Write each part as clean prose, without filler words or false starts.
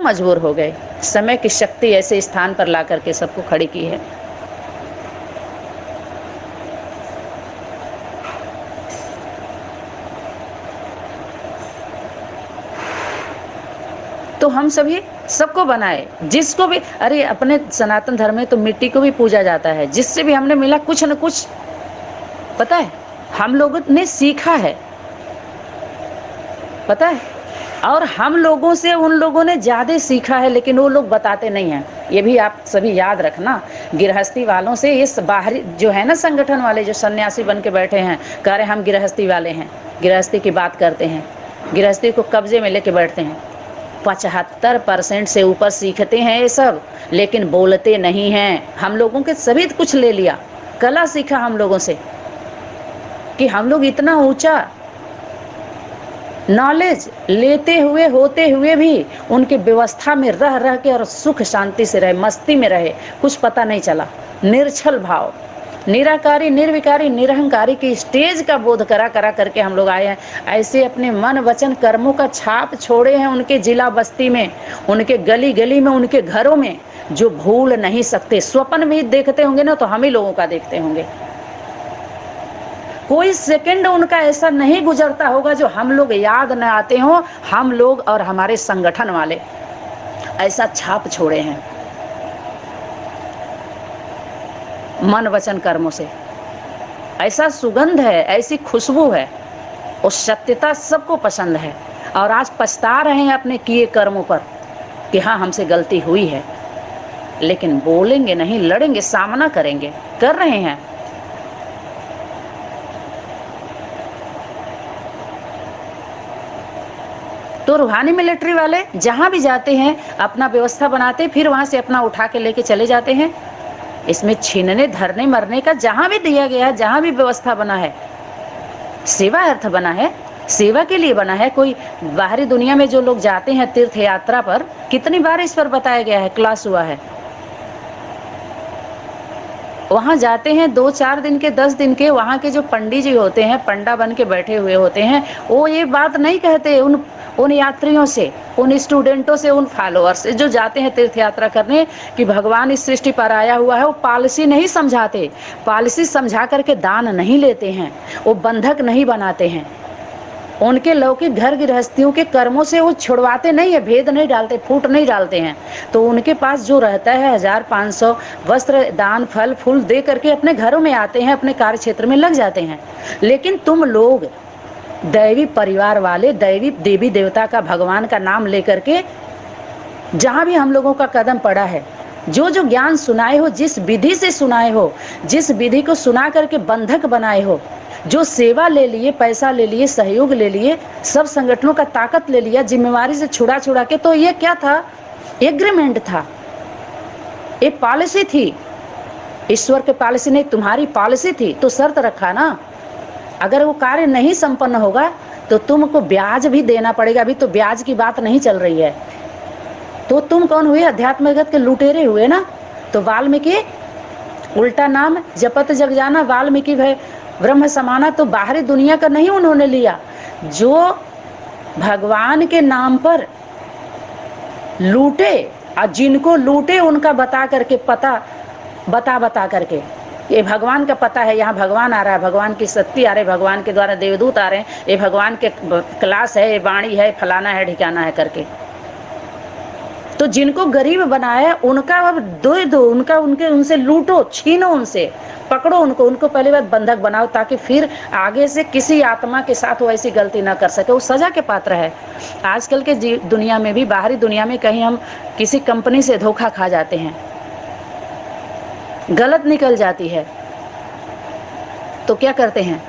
मजबूर हो गए। समय की शक्ति ऐसे स्थान पर ला करके सबको खड़ी की है। तो हम सभी सबको बनाए, जिसको भी, अरे अपने सनातन धर्म में तो मिट्टी को भी पूजा जाता है। जिससे भी हमने मिला कुछ न कुछ, पता है, हम लोगों ने सीखा है, पता है, और हम लोगों से उन लोगों ने ज्यादा सीखा है, लेकिन वो लोग बताते नहीं हैं। ये भी आप सभी याद रखना, गृहस्थी वालों से, इस बाहरी जो है ना संगठन वाले, जो सन्यासी बन के बैठे हैं, कह रहे हम गृहस्थी वाले हैं, गृहस्थी की बात करते हैं, गृहस्थी को कब्जे में लेके बैठते हैं। 75% से ऊपर सीखते हैं ये सब, लेकिन बोलते नहीं हैं। हम लोगों के सभी कुछ ले लिया, कला सीखा हम लोगों से, कि हम लोग इतना ऊंचा नॉलेज लेते हुए होते हुए भी उनकी व्यवस्था में रह रह के और सुख शांति से रहे, मस्ती में रहे, कुछ पता नहीं चला। निर्छल भाव, निराकारी, निर्विकारी, निरहंकारी की स्टेज का बोध करा करा करके हम लोग आए हैं। ऐसे अपने मन वचन कर्मों का छाप छोड़े हैं उनके जिला बस्ती में, उनके गली गली में, उनके घरों में, जो भूल नहीं सकते। स्वप्न भी देखते होंगे ना तो हम ही लोगों का देखते होंगे। कोई सेकंड उनका ऐसा नहीं गुजरता होगा जो हम लोग याद न आते हों। हम लोग और हमारे संगठन वाले ऐसा छाप छोड़े हैं मन वचन कर्मों से। ऐसा सुगंध है, ऐसी खुशबू है, और सत्यता सबको पसंद है। और आज पछता रहे हैं अपने किए कर्मों पर कि हाँ हमसे गलती हुई है, लेकिन बोलेंगे नहीं, लड़ेंगे, सामना करेंगे, कर रहे हैं। तो रूहानी मिलिट्री वाले जहां भी जाते हैं अपना व्यवस्था बनाते, फिर वहां से अपना उठा के लेके चले जाते हैं। इसमें छीनने धरने मरने का जहां भी दिया गया है, जहां भी व्यवस्था बना है, सेवा अर्थ बना है, सेवा के लिए बना है। कोई बाहरी दुनिया में जो लोग जाते हैं तीर्थ यात्रा पर, कितनी बार इस पर बताया गया है, क्लास हुआ है। वहां जाते हैं 2-4 दिन के, 10 दिन के, वहां के जो पंडित जी होते हैं, पंडा बन के बैठे हुए होते हैं, वो ये बात नहीं कहते उन यात्रियों से, उन स्टूडेंटों से, उन फॉलोअर्स से जो जाते हैं तीर्थ यात्रा करने, कि भगवान इस सृष्टि पर आया हुआ है। वो पॉलिसी नहीं समझाते, पॉलिसी समझा करके दान नहीं लेते हैं, वो बंधक नहीं बनाते हैं। उनके लौकिक घर गृहस्थियों के कर्मों से वो छुड़वाते नहीं है, भेद नहीं डालते, फूट नहीं डालते हैं। तो उनके पास जो रहता है 1000-500 वस्त्र दान फल फूल दे करके अपने घरों में आते हैं, अपने कार्य क्षेत्र में लग जाते हैं। लेकिन तुम लोग दैवी परिवार वाले, दैवी देवी देवता का, भगवान का नाम लेकर के जहाँ भी हम लोगों का कदम पड़ा है, जो जो ज्ञान सुनाए हो, जिस विधि से सुनाए हो, जिस विधि को सुना करके बंधक बनाए हो, जो सेवा ले लिए, पैसा ले लिए, सहयोग ले लिए, सब संगठनों का ताकत ले लिया, जिम्मेवारी से छुड़ा छुड़ा के, तो ये क्या था? एग्रीमेंट था, एक पॉलिसी थी। ईश्वर के पॉलिसी नहीं, तुम्हारी पॉलिसी थी। तो शर्त रखा ना, अगर वो कार्य नहीं संपन्न होगा तो तुमको ब्याज भी देना पड़ेगा। अभी तो ब्याज की बात नहीं चल रही है। तो तुम कौन हुए? अध्यात्म जगत के लुटेरे हुए ना। तो वाल्मीकि, उल्टा नाम जपत जग जाना, वाल्मीकि भय ब्रह्म समाना। तो बाहरी दुनिया का नहीं उन्होंने लिया, जो भगवान के नाम पर लूटे, और जिनको लूटे उनका बता करके, पता बता करके, ये भगवान का पता है, यहाँ भगवान आ रहा है, भगवान की शक्ति आ रही है, भगवान के द्वारा देवदूत आ रहे हैं, ये भगवान के क्लास है, ये वाणी है, फलाना है, ठिकाना है करके। तो जिनको गरीब बनाया उनका अब दो उनका, उनके उनसे लूटो, छीनो, उनसे पकड़ो, उनको पहली बार बंधक बनाओ, ताकि फिर आगे से किसी आत्मा के साथ वो ऐसी गलती ना कर सके, वो सजा के पात्र है। आजकल के दुनिया में भी, बाहरी दुनिया में कहीं हम किसी कंपनी से धोखा खा जाते हैं, गलत निकल जाती है, तो क्या करते हैं?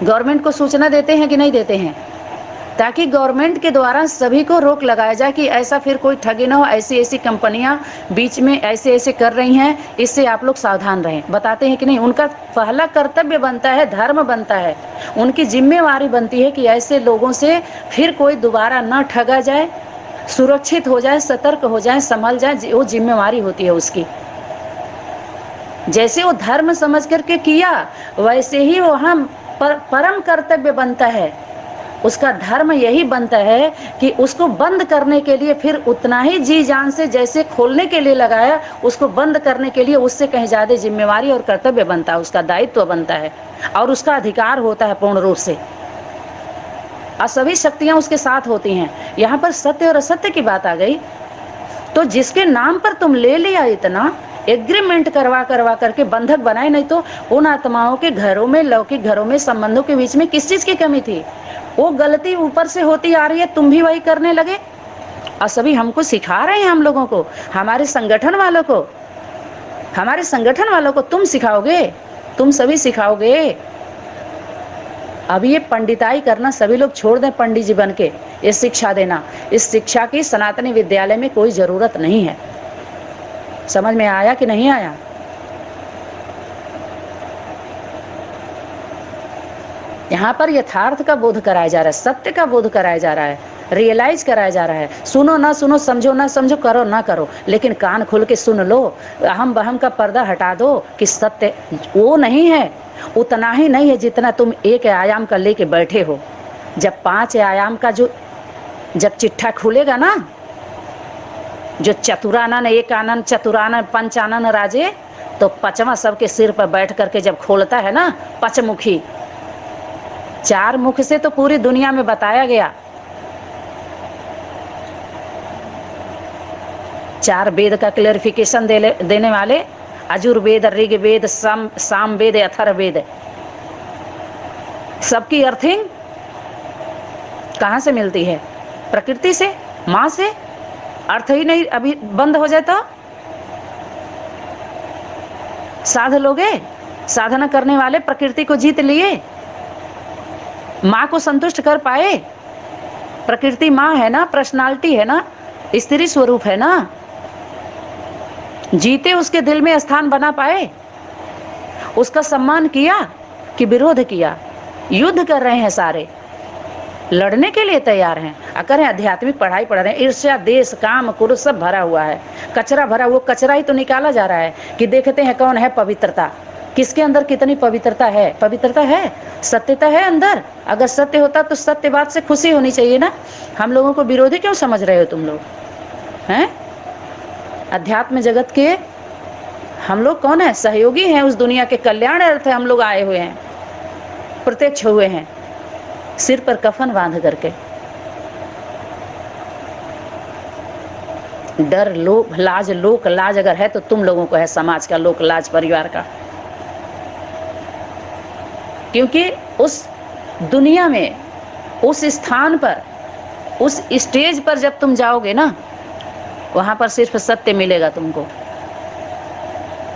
गवर्नमेंट को सूचना देते हैं कि नहीं देते हैं? ताकि गवर्नमेंट के द्वारा सभी को रोक लगाया जाए कि ऐसा फिर कोई ठगी ना हो, ऐसी ऐसी कंपनियां बीच में ऐसे ऐसे कर रही हैं, इससे आप लोग सावधान रहें। बताते हैं कि नहीं? उनका पहला कर्तव्य बनता है, धर्म बनता है, उनकी जिम्मेवारी बनती है कि ऐसे लोगों से फिर कोई दोबारा ना ठगा जाए, सुरक्षित हो जाए, सतर्क हो जाए, संभल जाए। वो जिम्मेवारी होती है उसकी। जैसे वो धर्म समझ करके किया, वैसे ही वहाँ परम कर्तव्य बनता है उसका धर्म यही बनता है कि उसको बंद करने के लिए फिर उतना ही जी जान से जैसे खोलने के लिए लगाया, उसको बंद करने के लिए उससे कहीं ज़्यादा जिम्मेवारी और कर्तव्य बनता है, उसका दायित्व बनता है और उसका अधिकार होता है पूर्ण रूप से, और सभी शक्तियाँ उसके साथ होती हैं। यहाँ पर सत्य और असत्य की बात आ गई, तो जिसके नाम पर तुम ले लिया इतना एग्रीमेंट करवा करके बंधक बनाए, नहीं तो उन आत्माओं के घरों में, लौकिक घरों में, संबंधों के बीच में किस चीज़ की कमी थी? वो गलती ऊपर से होती आ रही है, तुम भी वही करने लगे, और सभी हमको सिखा रहे हैं, हम लोगों को, हमारे संगठन वालों को तुम सिखाओगे, तुम सभी सिखाओगे। अब ये पंडिताई करना सभी लोग छोड़ दें, पंडित जी बन के ये शिक्षा देना, इस शिक्षा की सनातनी विद्यालय में कोई ज़रूरत नहीं है। समझ में आया कि नहीं आया? यहाँ पर यथार्थ का बोध कराया जा रहा है, सत्य का बोध कराया जा रहा है, रियलाइज कराया जा रहा है। सुनो ना सुनो, समझो ना समझो, करो ना करो, लेकिन कान खोल के सुन लो, अहम बहम का पर्दा हटा दो कि सत्य वो नहीं है, उतना ही नहीं है जितना तुम एक आयाम का लेके बैठे हो। जब 5 आयाम का जब चिट्ठा खुलेगा ना, जो चतुरानन, एक आनंद, चतुरानन, पंचानन राजे, तो 5वां सबके सिर पर बैठ करके जब खोलता है ना, पंचमुखी, 4 मुख से तो पूरी दुनिया में बताया गया, 4 वेद का क्लेरिफिकेशन देने वाले, अजुर्वेद, ऋग्वेद, सामवेद, अथर्ववेद, सबकी अर्थिंग कहाँ से मिलती है? प्रकृति से, माँ से। अर्थ ही नहीं अभी बंद हो जाए तो साध लोगे? साधना करने वाले प्रकृति को जीत लिए, माँ को संतुष्ट कर पाए। प्रकृति माँ है ना, पर्सनालिटी है ना, स्त्री स्वरूप है ना, जीते उसके दिल में स्थान बना पाए, उसका सम्मान किया कि विरोध किया? युद्ध कर रहे हैं सारे, लड़ने के लिए तैयार हैं। अगर आध्यात्मिक पढ़ाई पढ़ रहे हैं, ईर्ष्या, देश, काम, क्रोध सब भरा हुआ है, कचरा भरा, वो कचरा ही तो निकाला जा रहा है कि देखते हैं कौन है पवित्रता, किसके अंदर कितनी पवित्रता है। पवित्रता है, सत्यता है अंदर। अगर सत्य होता तो सत्य बात से खुशी होनी चाहिए ना। हम लोगों को विरोधी क्यों समझ रहे हो तुम लोग हैं? अध्यात्म जगत के हम लोग कौन है? सहयोगी हैं, उस दुनिया के कल्याण अर्थ हम लोग आए हुए हैं, प्रत्यक्ष हुए हैं, सिर पर कफन बांध करके। डर, लोक लाज, लोक लाज अगर है तो तुम लोगों को है, समाज का लोक लाज, परिवार का। क्योंकि उस दुनिया में, उस स्थान पर, उस स्टेज पर जब तुम जाओगे ना, वहां पर सिर्फ सत्य मिलेगा तुमको।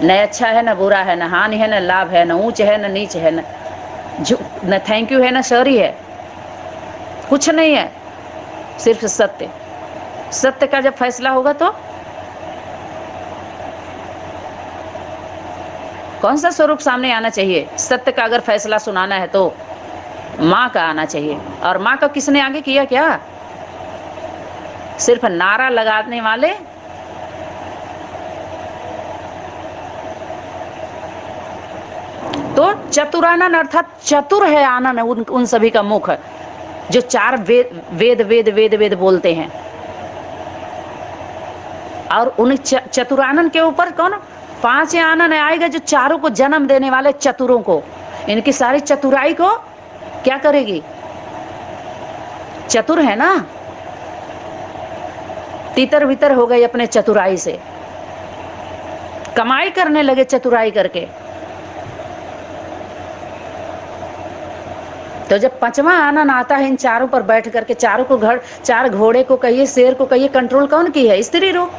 न अच्छा है, न बुरा है, न हानि है, न लाभ है, न ऊंच है, न नीच है, न थैंक यू है, न सॉरी है, कुछ नहीं है, सिर्फ सत्य। सत्य का जब फैसला होगा तो कौन सा स्वरूप सामने आना चाहिए? सत्य का अगर फैसला सुनाना है तो माँ का आना चाहिए। और माँ का किसने आगे किया? क्या सिर्फ नारा लगाने वाले? तो चतुरानन अर्थात चतुर है आनन, उन सभी का मुख, जो 4 वेद वेद वेद वेद बोलते हैं। और उन चतुरानन के ऊपर कौन? 5 आनन आएगा, जो चारों को जन्म देने वाले, चतुरों को, इनकी सारी चतुराई को क्या करेगी? चतुर है ना, तितर बितर हो गई अपने चतुराई से, कमाई करने लगे चतुराई करके। तो जब 5वां आनन आता है, इन चारों पर बैठ करके, चारों को 4 घोड़े को कहिए, शेर को कहिए, कंट्रोल कौन की है? स्त्री रूप।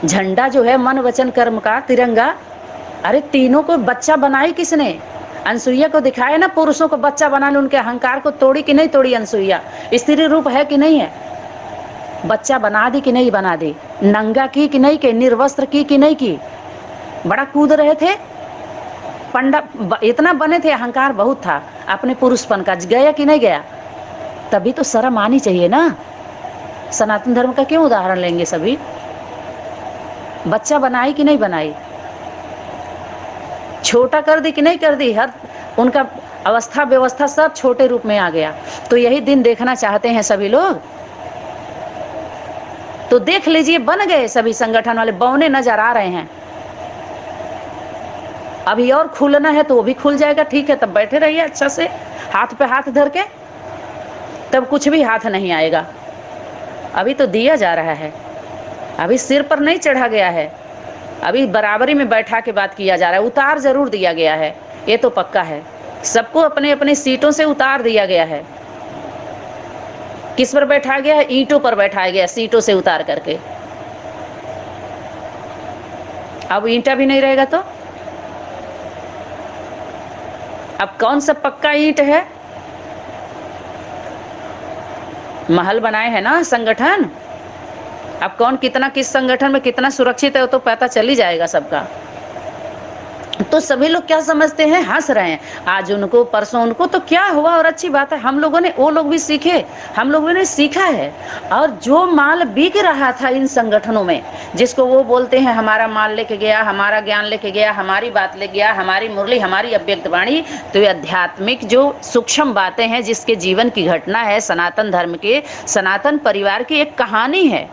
झंडा जो है मन वचन कर्म का, तिरंगा, अरे तीनों को बच्चा बनाई किसने? अनसुईया को दिखाया ना, पुरुषों को बच्चा बना ले, उनके अहंकार को तोड़ी कि नहीं तोड़ी अनसुईया? स्त्री रूप है कि नहीं है? बच्चा बना दी कि नहीं बना दी? नंगा की कि नहीं की? निर्वस्त्र की कि नहीं की? बड़ा कूद रहे थे, पंडा इतना बने थे, अहंकार बहुत था अपने पुरुषपन का, गया कि नहीं गया? तभी तो शर्म आनी चाहिए ना। सनातन धर्म का क्यों उदाहरण लेंगे सभी? बच्चा बनाई कि नहीं बनाई? छोटा कर दी कि नहीं कर दी? हर उनका अवस्था व्यवस्था सब छोटे रूप में आ गया। तो यही दिन देखना चाहते हैं सभी लोग, तो देख लीजिए बन गए सभी संगठन वाले, बौने नजर आ रहे हैं। अभी और खुलना है तो वो भी खुल जाएगा, ठीक है, तब बैठे रहिए अच्छा से हाथ पे हाथ धर के, तब कुछ भी हाथ नहीं आएगा। अभी तो दिया जा रहा है, अभी सिर पर नहीं चढ़ा गया है, अभी बराबरी में बैठा के बात किया जा रहा है। उतार जरूर दिया गया है, ये तो पक्का है, सबको अपने अपने सीटों से उतार दिया गया है। किस पर बैठा गया है? ईंटों पर बैठाया गया, सीटों से उतार करके। अब ईंटा भी नहीं रहेगा तो अब कौन सा पक्का ईंट है? महल बनाए हैं ना संगठन, अब कौन कितना किस संगठन में कितना सुरक्षित है वो तो पता चल ही जाएगा सबका। तो सभी लोग क्या समझते हैं, हंस रहे हैं, आज उनको परसों उनको, तो क्या हुआ, और अच्छी बात है, हम लोगों ने, वो लोग भी सीखे, हम लोगों ने सीखा है। और जो माल बिक रहा था इन संगठनों में, जिसको वो बोलते हैं हमारा माल लेके गया, हमारा ज्ञान लेके गया, हमारी बात ले गया, हमारी मुरली, हमारी अव्यक्त वाणी, तो ये आध्यात्मिक जो सूक्ष्म बातें हैं, जिसके जीवन की घटना है, सनातन धर्म के, सनातन परिवार की एक कहानी है,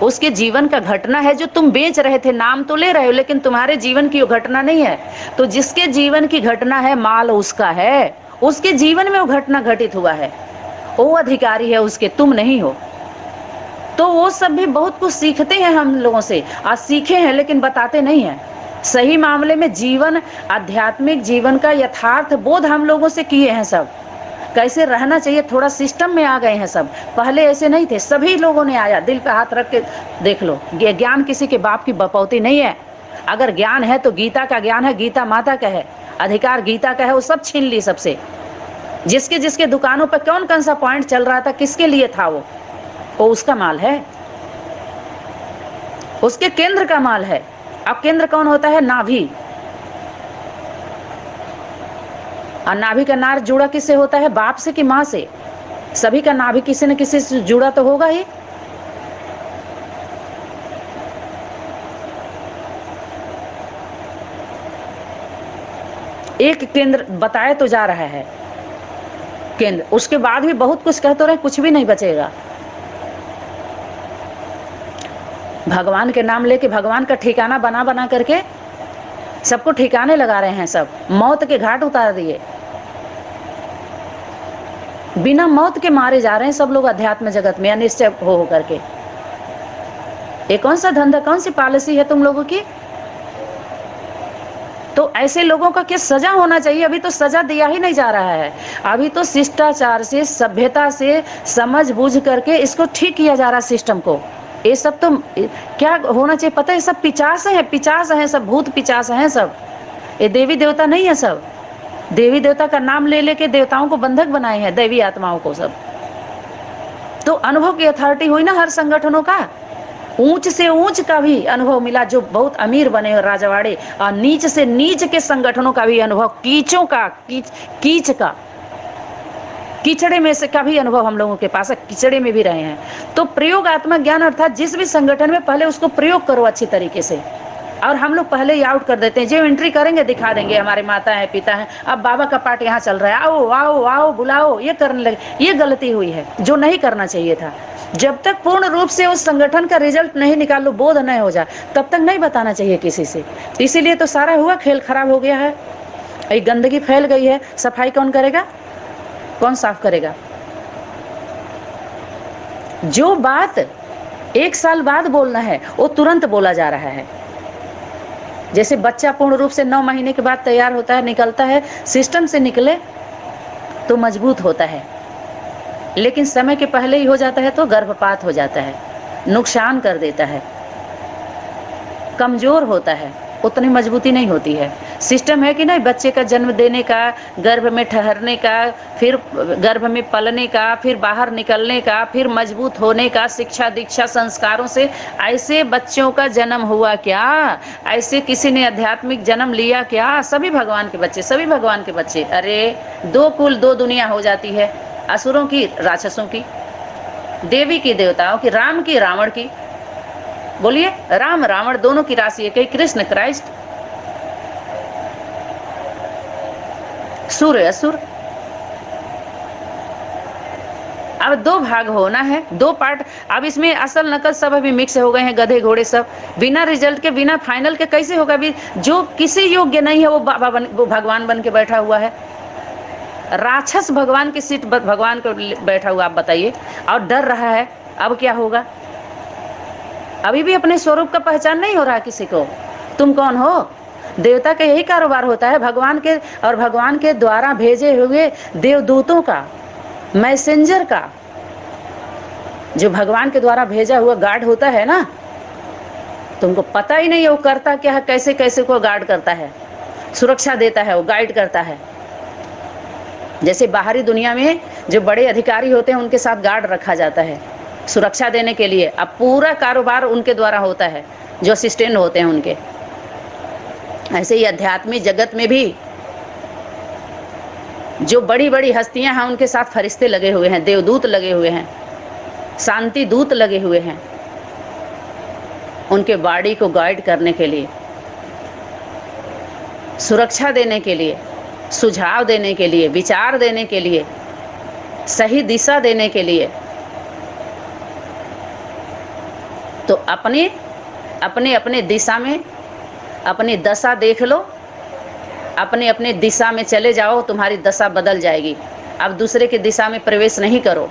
उसके जीवन का घटना है, जो तुम बेच रहे थे, नाम तो ले रहे हो लेकिन तुम्हारे जीवन की वो घटना नहीं है। तो जिसके जीवन की घटना है, माल उसका है, उसके जीवन में वो घटना घटित हुआ है, वो अधिकारी है उसके, तुम नहीं हो। तो वो सब भी बहुत कुछ सीखते हैं हम लोगों से, आज सीखे हैं लेकिन बताते नहीं हैं। सही मामले में जीवन, आध्यात्मिक जीवन का यथार्थ बोध हम लोगों से किए हैं सब, कैसे रहना चाहिए, थोड़ा सिस्टम में आ गए हैं सब। पहले ऐसे नहीं थे, सभी लोगों ने आया, दिल पे हाथ रख के देख लो, ज्ञान किसी के बाप की बपौती नहीं है। अगर ज्ञान है तो गीता का ज्ञान है, गीता माता का है, अधिकार गीता का है, वो सब छीन ली सबसे। जिसके जिसके दुकानों पर कौन सा पॉइंट चल रहा था, किसके लिए था, वो उसका माल है, उसके केंद्र का माल है। अब केंद्र कौन होता है? नाभि। और नाभि का नार जुड़ा किससे होता है? बाप से कि माँ से? सभी का नाभि किसी न किसी से जुड़ा तो होगा ही। एक केंद्र बताया तो जा रहा है केंद्र, उसके बाद भी बहुत कुछ कहते रहे, कुछ भी नहीं बचेगा। भगवान के नाम लेके भगवान का ठिकाना बना बना करके सबको ठिकाने लगा रहे हैं, सब मौत के घाट उतार दिए, बिना मौत के मारे जा रहे हैं सब लोग अध्यात्म जगत में अनिश्चय हो करके। ये कौन सा धंधा, कौन सी पॉलिसी है तुम लोगों की? तो ऐसे लोगों का क्या सजा होना चाहिए? अभी तो सजा दिया ही नहीं जा रहा है, अभी तो शिष्टाचार से, सभ्यता से, समझ बूझ करके इसको ठीक किया जा रहा है सिस्टम को। ये सब तो क्या होना चाहिए पता है? सब पिचास हैं, पिचास हैं, सब भूत पिचास हैं सब, ये देवी देवता नहीं है सब। देवी देवता का नाम ले लेके देवताओं को बंधक बनाए हैं, दैवी आत्माओं को सब। तो अनुभव की अथॉरिटी हुई ना हर संगठनों का, ऊंच से ऊंच का भी अनुभव मिला, जो बहुत अमीर बने राजवाड़े, और नीच से नीच के संगठनों का भी अनुभव, कीचों का, कीच का, कीचड़े में से का भी अनुभव हम लोगों के पास है, कीचड़े में भी रहे हैं। तो प्रयोगात्मक ज्ञान अर्थात जिस भी संगठन में पहले उसको प्रयोग करो अच्छी तरीके से, और हम लोग पहले ही आउट कर देते हैं, जो एंट्री करेंगे दिखा देंगे हमारे माता है पिता है, अब बाबा का पाठ यहाँ चल रहा है, आओ आओ आओ बुलाओ, ये करने लगे। ये गलती हुई है, जो नहीं करना चाहिए था। जब तक पूर्ण रूप से उस संगठन का रिजल्ट नहीं निकालो, बोध नहीं हो जाए, तब तक नहीं बताना चाहिए किसी से। इसीलिए तो सारा हुआ खेल खराब हो गया है, ये गंदगी फैल गई है। सफाई कौन करेगा? कौन साफ करेगा? जो बात 1 साल बाद बोलना है वो तुरंत बोला जा रहा है। जैसे बच्चा पूर्ण रूप से 9 महीने के बाद तैयार होता है, निकलता है, सिस्टम से निकले तो मजबूत होता है, लेकिन समय के पहले ही हो जाता है तो गर्भपात हो जाता है, नुकसान कर देता है, कमजोर होता है, उतनी मजबूती नहीं होती है। सिस्टम है कि नहीं, बच्चे का जन्म देने का, गर्भ में ठहरने का, फिर गर्भ में पलने का, फिर बाहर निकलने का, फिर मजबूत होने का, शिक्षा दीक्षा संस्कारों से ऐसे बच्चों का जन्म हुआ क्या? ऐसे किसी ने आध्यात्मिक जन्म लिया क्या? सभी भगवान के बच्चे, सभी भगवान के बच्चे। अरे 2 कुल 2 दुनिया हो जाती है, असुरों की, राक्षसों की, देवी की, देवताओं की, राम की, रावण की। बोलिए, राम रावण दोनों की राशि है, कहीं कृष्ण क्राइस्ट। सूर्य असुर। अब दो भाग होना है, दो पार्ट। अब इसमें असल नकल सब अभी मिक्स हो गए हैं, गधे घोड़े सब। बिना रिजल्ट के, बिना फाइनल के कैसे होगा? अभी जो किसी योग्य नहीं है वो भगवान बन के बैठा हुआ है। राक्षस भगवान की सीट भगवान को बैठा हुआ, आप बताइए। और डर रहा है, अब क्या होगा? अभी भी अपने स्वरूप का पहचान नहीं हो रहा किसी को। तुम कौन हो? देवता का यही कारोबार होता है, भगवान के और भगवान के द्वारा भेजे हुए देवदूतों का, मैसेंजर का। जो भगवान के द्वारा भेजा हुआ गार्ड होता है ना, तुमको पता ही नहीं है वो करता क्या है, कैसे कैसे को गार्ड करता है, सुरक्षा देता है, वो गाइड करता है। जैसे बाहरी दुनिया में जो बड़े अधिकारी होते हैं उनके साथ गार्ड रखा जाता है सुरक्षा देने के लिए। अब पूरा कारोबार उनके द्वारा होता है, जो असिस्टेंट होते हैं उनके। ऐसे ही आध्यात्मिक जगत में भी जो बड़ी बड़ी हस्तियां हैं उनके साथ फरिश्ते लगे हुए हैं, देवदूत लगे हुए हैं, शांति दूत लगे हुए हैं, उनके बॉडी को गाइड करने के लिए, सुरक्षा देने के लिए, सुझाव देने के लिए, विचार देने के लिए, सही दिशा देने के लिए। तो अपने अपने अपने दिशा में अपनी दशा देख लो, अपने अपने दिशा में चले जाओ, तुम्हारी दशा बदल जाएगी। अब दूसरे की दिशा में प्रवेश नहीं करो।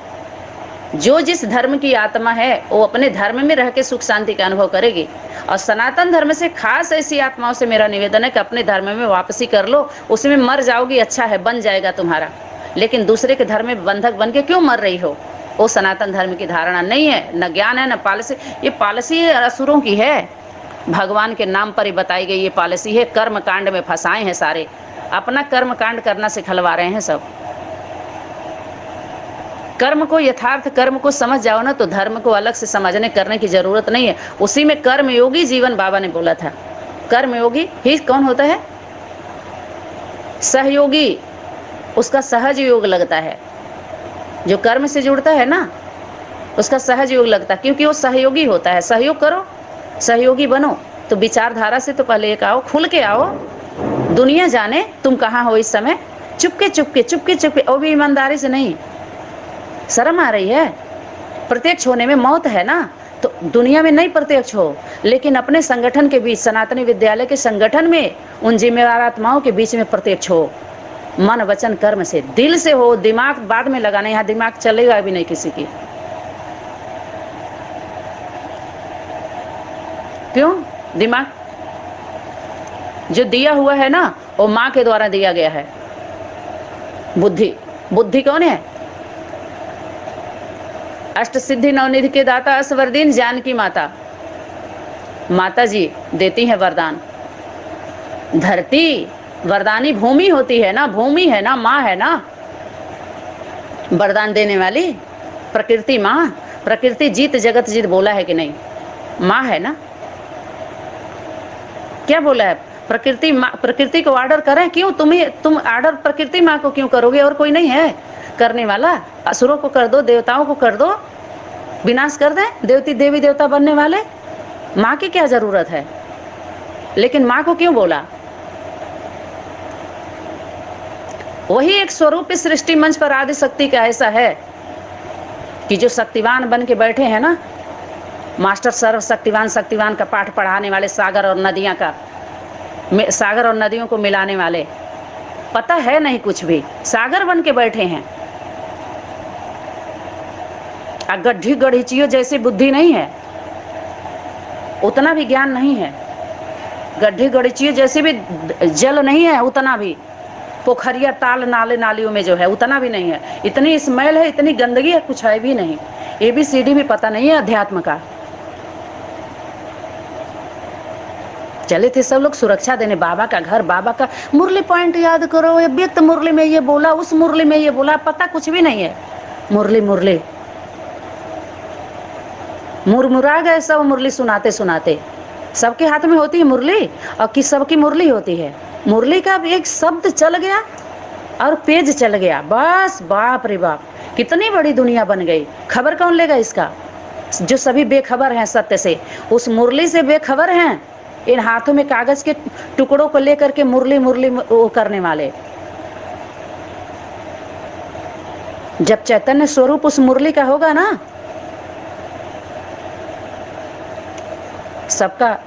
जो जिस धर्म की आत्मा है वो अपने धर्म में रह के सुख शांति का अनुभव करेगी। और सनातन धर्म से खास ऐसी आत्माओं से मेरा निवेदन है कि अपने धर्म में वापसी कर लो, उसमें मर जाओगी, अच्छा है, बन जाएगा तुम्हारा। लेकिन दूसरे के धर्म में बंधक बन के क्यों मर रही हो? वो सनातन धर्म की धारणा नहीं है, न ज्ञान है, न पॉलिसी। ये पॉलिसी असुरों की है, भगवान के नाम पर ही बताई गई ये पॉलिसी है। कर्म कांड में फंसाए हैं सारे, अपना कर्म कांड करना सिखलवा रहे हैं सब। कर्म को, यथार्थ कर्म को समझ जाओ ना, तो धर्म को अलग से समझने करने की जरूरत नहीं है। उसी में कर्मयोगी जीवन बाबा ने बोला था। कर्मयोगी ही कौन होता है? सहयोगी, उसका सहज योग लगता है। जो कर्म से जुड़ता है ना, उसका सहज योग लगता है, क्योंकि वो सहयोगी होता है। सहयोग करो, सहयोगी बनो। तो विचारधारा से तो पहले एक आओ, खुल के आओ, दुनिया जाने तुम कहाँ हो इस समय। चुपके चुपके चुपके चुपके, वो भी ईमानदारी से नहीं। शर्म आ रही है? प्रत्यक्ष होने में मौत है ना, तो दुनिया में नहीं प्रत्यक्ष हो, लेकिन अपने संगठन के बीच, सनातनी विद्यालय के संगठन में, उन जिम्मेवार आत्माओं के बीच में प्रत्यक्ष हो। मन वचन कर्म से, दिल से हो। दिमाग बाद में लगाना, यहाँ दिमाग चलेगा भी नहीं किसी की। क्यों? दिमाग जो दिया हुआ है ना, वो माँ के द्वारा दिया गया है। बुद्धि, बुद्धि कौन है? अष्ट सिद्धि नवनिधि के दाता असवरदीन जानकी माता, माता जी देती हैं वरदान। धरती वरदानी भूमि होती है ना, भूमि है ना, माँ है ना वरदान देने वाली। प्रकृति माँ, प्रकृति जीत जगत जीत बोला है कि नहीं? माँ है ना। क्या बोला है? प्रकृति माँ, प्रकृति को ऑर्डर करें क्यों? तुम ऑर्डर प्रकृति माँ को क्यों करोगे? और कोई नहीं है करने वाला। असुरों को कर दो, देवताओं को कर दो, विनाश कर दे। देवी देवता बनने वाले, माँ की क्या जरूरत है? लेकिन माँ को क्यों बोला? वही एक स्वरूप इस सृष्टि मंच पर आदि शक्ति का ऐसा है कि जो शक्तिवान बन के बैठे हैं ना, मास्टर सर्व शक्तिवान, शक्तिवान का पाठ पढ़ाने वाले, सागर और नदियां का, सागर और नदियों को मिलाने वाले। पता है नहीं कुछ भी, सागर बन के बैठे हैं। गड्ढी गढ़ीचियों जैसी बुद्धि नहीं है, उतना भी ज्ञान नहीं है। गड्ढी गढ़ीचियों जैसे भी जल नहीं है, उतना भी पोखरिया ताल नाले नालियों में जो है उतना भी नहीं है। इतनी स्मेल है, इतनी गंदगी है, कुछ है भी नहीं। ABCD भी पता नहीं है अध्यात्म का। चले थे सब लोग सुरक्षा देने, बाबा का घर, बाबा का मुरली पॉइंट याद करो, व्यक्त मुरली में ये बोला, उस मुरली में ये बोला, पता कुछ भी नहीं है। मुरली मुरली मुरमुरा गए सब मुरली सुनाते सुनाते। सबके हाथ में होती है मुरली, और किस सबकी मुरली होती है। मुरली का एक शब्द चल गया और पेज चल गया, बस। बाप रे बाप, कितनी बड़ी दुनिया बन गई। खबर कौन लेगा इसका? जो सभी बेखबर हैं सत्य से, उस मुरली से बेखबर हैं। इन हाथों में कागज के टुकड़ों को लेकर के मुरली मुरली वो करने वाले, जब चैतन्य स्वरूप उस मुरली का होगा ना, सबका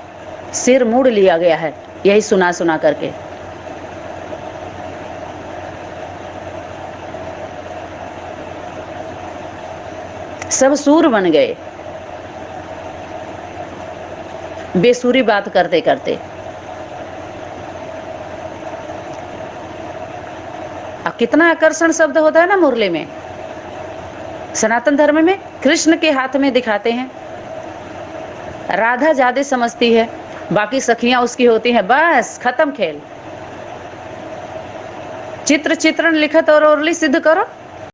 सिर मोड़ लिया गया है यही सुना सुना करके। सब सूर बन गए बेसुरी बात करते करते। अब कितना आकर्षण शब्द होता है ना मुरली में। सनातन धर्म में कृष्ण के हाथ में दिखाते हैं, राधा ज्यादा समझती है, बाकी सखियां उसकी होती हैं, बस खत्म खेल। चित्र चित्रण लिखत और ओरली सिद्ध करो।